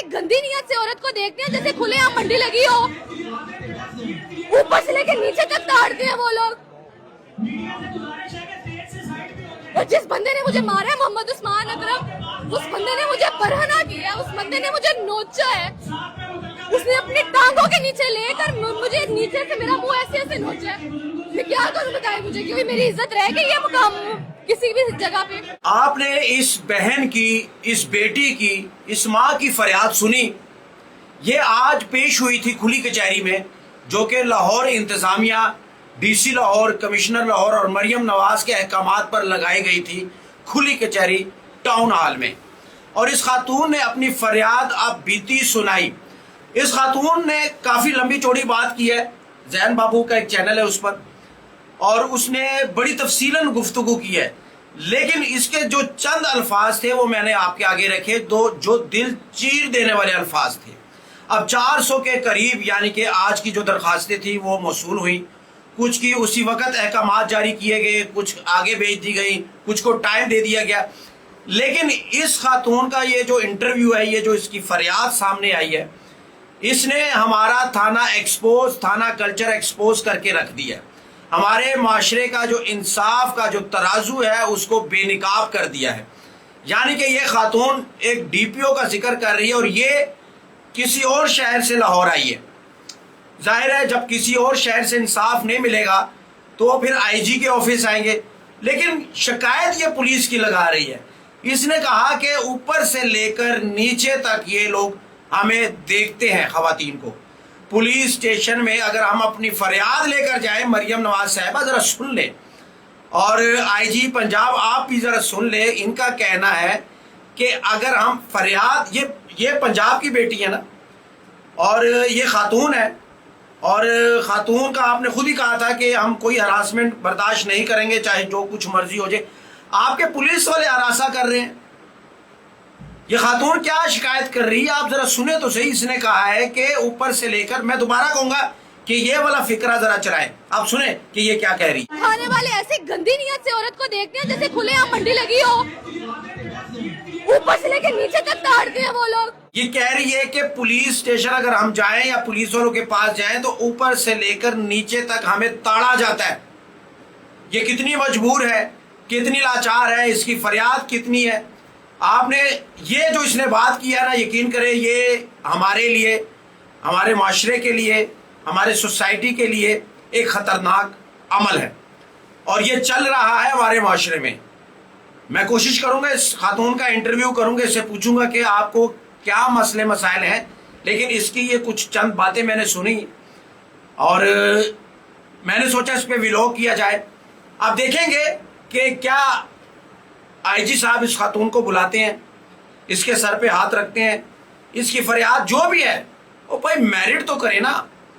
गंदी नियत से औरत को देखते हैं जैसे खुलेआम मंडी लगी हो, ऊपर से लेकर नीचे तक ताड़ते हैं वो लोग। और जिस बंदे ने मुझे मारा है मोहम्मद उस्मान अकरम, उस बंदे ने मुझे बरहना किया, उस बंदे ने मुझे नोचा है, उसने अपनी टांगों के नीचे लेकर मुझे नीचे से मेरा मुंह ऐसे ऐसे नोचा है। मैं क्या करूं बताए मुझे, क्योंकि मेरी इज्जत रह गई है मुकाम किसी भी जगह पे। आपने इस बहन की, इस बेटी की, इस माँ की फरियाद सुनी। ये आज पेश हुई थी खुली कचहरी में, जो कि लाहौर इंतजामिया, डीसी लाहौर, कमिश्नर लाहौर और मरियम नवाज के अहकामात पर लगाई गई थी खुली कचहरी टाउन हॉल में। और इस खातून ने अपनी फरियाद अब बीती सुनाई। इस खातून ने काफ़ी लंबी चौड़ी बात की है, जैन बाबू का एक चैनल है उस पर, और उसने बड़ी तफसीलन गुफ्तगू की है। लेकिन इसके जो चंद अल्फाज थे वो मैंने आपके आगे रखे, जो दिल चीर देने वाले अल्फाज थे। अब 400 के करीब यानी कि आज की जो दरखास्तें थी वो मौसूल हुई, कुछ की उसी वक्त अहकामात जारी किए गए, कुछ आगे भेज दी गई, कुछ को टाइम दे दिया गया। लेकिन इस खातून का ये जो इंटरव्यू है, ये जो इसकी फरियाद सामने आई है, इसने हमारा थाना कल्चर एक्सपोज करके रख दिया। हमारे माशरे का जो इंसाफ का जो तराजू है उसको बेनिकाब कर दिया है। यानी कि ये खातून एक डीपीओ का जिक्र कर रही है और ये किसी और शहर से लाहौर आई है। जाहिर है जब किसी और शहर से इंसाफ नहीं मिलेगा तो फिर आईजी के ऑफिस आएंगे। लेकिन शिकायत ये पुलिस की लगा रही है। इसने कहा कि ऊपर से लेकर नीचे तक ये लोग हमें देखते हैं, खवातीन को। पुलिस स्टेशन में अगर हम अपनी फरियाद लेकर जाएं, मरियम नवाज साहिबा जरा सुन लें, और आईजी पंजाब आप भी जरा सुन लें। इनका कहना है कि अगर हम फरियाद, ये पंजाब की बेटी है ना, और ये खातून है, और खातून का आपने खुद ही कहा था कि हम कोई हरासमेंट बर्दाश्त नहीं करेंगे, चाहे जो कुछ मर्जी हो जाए। आपके पुलिस वाले हरासा कर रहे हैं। ये खातून क्या शिकायत कर रही है आप जरा सुने तो सही। इसने कहा है कि ऊपर से लेकर, मैं दोबारा कहूंगा कि ये वाला फिक्रा जरा चलाएं, आप सुने कि ये क्या कह रही है। खाने वाले ऐसी गंदी नियत से औरत को देखते हैं जैसे खुलेआम मंडी लगी हो, ऊपर से लेकर नीचे तक ताड़ते हैं वो लोग। ये कह रही है कि पुलिस स्टेशन अगर हम जाएं या पुलिस वालों के पास जाएं तो ऊपर से लेकर नीचे तक हमें ताड़ा जाता है। ये कितनी मजबूर है, कितनी लाचार है, इसकी फरियाद कितनी है। आपने ये जो इसने बात की है ना, यकीन करें ये हमारे लिए, हमारे माशरे के लिए, हमारे सोसाइटी के लिए एक खतरनाक अमल है, और ये चल रहा है हमारे माशरे में। मैं कोशिश करूंगा, इस खातून का इंटरव्यू करूंगा, इससे पूछूंगा कि आपको क्या मसले मसाइल हैं। लेकिन इसकी ये कुछ चंद बातें मैंने सुनी और मैंने सोचा इस पे व्लॉग किया जाए। आप देखेंगे कि क्या आईजी साहब इस खातून को बुलाते हैं, इसके सर पे हाथ रखते हैं, इसकी फरियाद जो भी है वो भाई मेरिट तो करे ना।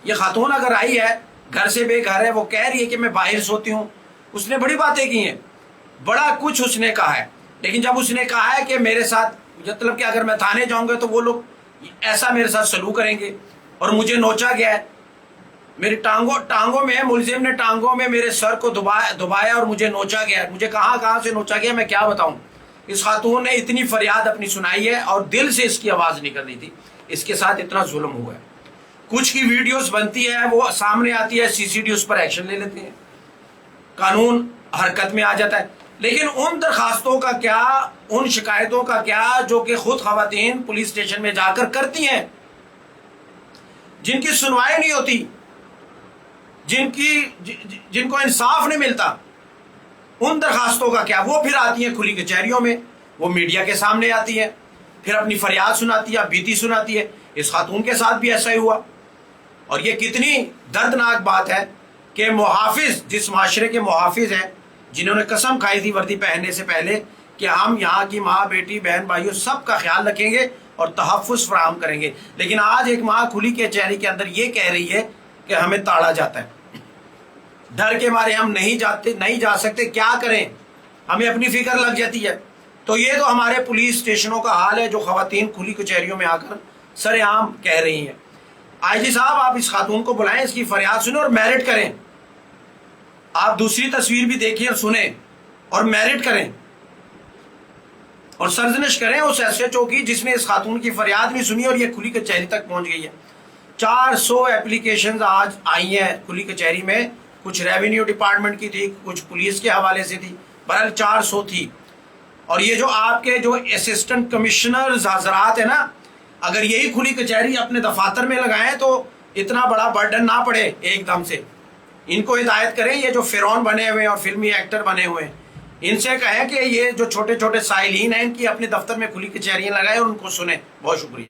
ये खातून अगर आई है, घर से बेघर है, वो कह रही है कि मैं बाहर सोती हूँ, उसने बड़ी बातें की हैं, बड़ा कुछ उसने कहा है। लेकिन जब उसने कहा है कि मेरे साथ, मतलब कि अगर मैं थाने जाऊंगा तो वो लोग ऐसा मेरे साथ सलूक करेंगे, और मुझे नोचा गया है, मेरी टांगों में, मुलजिम ने टांगों में मेरे सर को दबाया और मुझे नोचा गया। मुझे कहाँ से नोचा गया मैं क्या बताऊं। इस खातून ने इतनी फरियाद अपनी सुनाई है और दिल से इसकी आवाज निकल रही थी। इसके साथ इतना जुल्म हुआ है। कुछ की वीडियोस बनती है, वो सामने आती है, सीसीडी उस पर एक्शन ले लेते हैं, कानून हरकत में आ जाता है। लेकिन उन दरखास्तों का क्या, उन शिकायतों का क्या जो कि खुद खवातीन पुलिस स्टेशन में जाकर करती हैं, जिनकी सुनवाई नहीं होती, जिनको इंसाफ नहीं मिलता, उन दरखास्तों का क्या। वो फिर आती हैं खुली कचहरियों में, वो मीडिया के सामने आती है, फिर अपनी फरियाद सुनाती है, बीती सुनाती है। इस खातून के साथ भी ऐसा ही हुआ। और ये कितनी दर्दनाक बात है कि मुहाफिज, जिस माशरे के मुहाफिज हैं, जिन्होंने कसम खाई थी वर्दी पहनने से पहले कि हम यहाँ की माँ, बेटी, बहन, भाइयों सबका ख्याल रखेंगे और तहफ़्फ़ुज़ फराहम करेंगे, लेकिन आज एक माँ खुली कचहरी के अंदर ये कह रही है कि हमें ताड़ा जाता है, डर के मारे हम नहीं जा सकते, क्या करें, हमें अपनी फिक्र लग जाती है। तो ये तो हमारे पुलिस स्टेशनों का हाल है, जो खवातीन खुली कचहरियों में आकर सरेआम कह रही हैं। आईजी साहब आप इस खातून को बुलाएं, इसकी फरियाद सुने और मेरिट करें। आप दूसरी तस्वीर भी देखिए और सुने और मेरिट करें। اور سرزنش کریں اس SHO کی جس نے اس خاتون کی فریاد نہیں سنی اور یہ کھلی کچہری تک پہنچ گئی ہے. 400 اپلیکیشنز آج آئی ہیں کھلی کچہری میں. کچھ ریونیو ڈپارٹمنٹ کی تھی, کچھ پولیس کے حوالے سے تھی, بہرحال 400 تھی. اور یہ جو آپ کے جو اسسٹنٹ کمشنرز حضرات ہیں نا, اگر یہی کھلی کچہری اپنے دفاتر میں لگائیں تو اتنا بڑا برڈن نہ پڑے ایک دم سے. ان کو ہدایت کریں, یہ جو فرعون بنے ہوئے ہیں اور فلمی ایکٹر بنے ہوئے ہیں, ان سے کہیں کہ یہ جو چھوٹے چھوٹے سائلین ہیں ان کی اپنے دفتر میں کھلی کچہریاں لگائیں اور ان کو سنیں. بہت شکریہ.